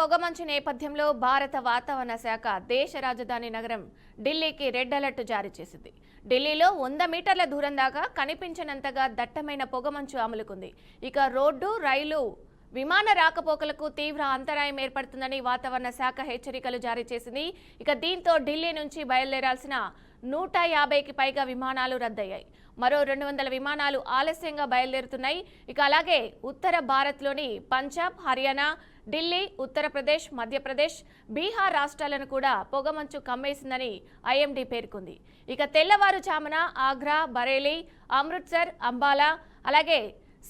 పొగమంచు నేపథ్యంలో భారత వాతావరణ శాఖ దేశ రాజధాని నగరం ఢిల్లీకి రెడ్ అలర్ట్ జారీ చేసింది. ఢిల్లీలో 100 మీటర్ల దూరం దాకా కనిపించనంతగా దట్టమైన పొగమంచు అమలుకుంది. ఇక రోడ్డు, రైలు, విమాన రాకపోకలకు తీవ్ర అంతరాయం ఏర్పడుతుందని వాతావరణ శాఖ హెచ్చరికలు జారీ చేసింది. ఇక దీంతో ఢిల్లీ నుంచి బయలుదేరాల్సిన 150కి పైగా విమానాలు రద్దయ్యాయి. మరో 200 విమానాలు ఆలస్యంగా బయలుదేరుతున్నాయి. ఇక అలాగే ఉత్తర భారత్లోని పంజాబ్, హర్యానా, ఢిల్లీ, ఉత్తరప్రదేశ్, మధ్యప్రదేశ్, బీహార్ రాష్ట్రాలను కూడా పొగమంచు కమ్మేసిందని ఐఎండీ పేర్కొంది. ఇక తెల్లవారుజామున ఆగ్రా, బరేలీ, అమృత్సర్, అంబాలా, అలాగే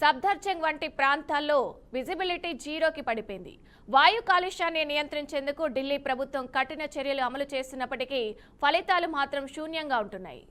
సఫ్దర్జంగ్ వంటి ప్రాంతాల్లో విజిబిలిటీ జీరోకి పడిపోయింది. వాయు కాలుష్యాన్ని నియంత్రించేందుకు ఢిల్లీ ప్రభుత్వం కఠిన చర్యలు అమలు చేస్తున్నప్పటికీ ఫలితాలు మాత్రం శూన్యంగా ఉంటున్నాయి.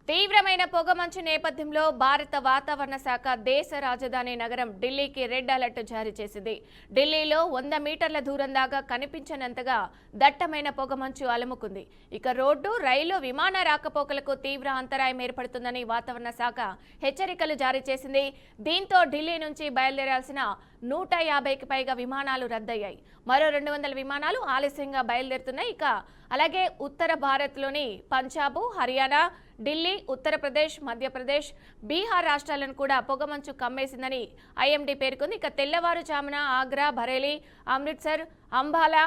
తీవ్రమైన పొగమంచు నేపథ్యంలో భారత వాతావరణ శాఖ దేశ రాజధాని నగరం ఢిల్లీకి రెడ్ అలర్ట్ జారీ చేసింది. ఢిల్లీలో 100 మీటర్ల దూరం దాకా కనిపించనంతగా దట్టమైన పొగమంచు అలుముకుంది. ఇక రోడ్డు, రైలు, విమాన రాకపోకలకు తీవ్ర అంతరాయం ఏర్పడుతుందని వాతావరణ శాఖ హెచ్చరికలు జారీ చేసింది. దీంతో ఢిల్లీ నుంచి బయలుదేరాల్సిన 150కి పైగా విమానాలు రద్దయ్యాయి. మరో 200 విమానాలు ఆలస్యంగా బయలుదేరుతున్నాయి. ఇక అలాగే ఉత్తర భారత్లోని పంజాబ్, హర్యానా, ఢిల్లీ, ఉత్తరప్రదేశ్, మధ్యప్రదేశ్, బీహార్ రాష్ట్రాలను కూడా పొగమంచు కమ్మేసిందని ఐఎండీ పేర్కొంది. ఇక తెల్లవారుజామున ఆగ్రా, బరేలీ, అమృత్సర్, అంబాలా,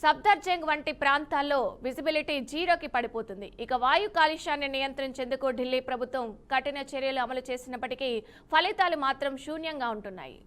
సఫ్దర్జంగ్ వంటి ప్రాంతాల్లో విజిబిలిటీ జీరోకి పడిపోతుంది. ఇక వాయు కాలుష్యాన్ని నియంత్రించేందుకు ఢిల్లీ ప్రభుత్వం కఠిన చర్యలు అమలు చేసినప్పటికీ ఫలితాలు మాత్రం శూన్యంగా ఉంటున్నాయి.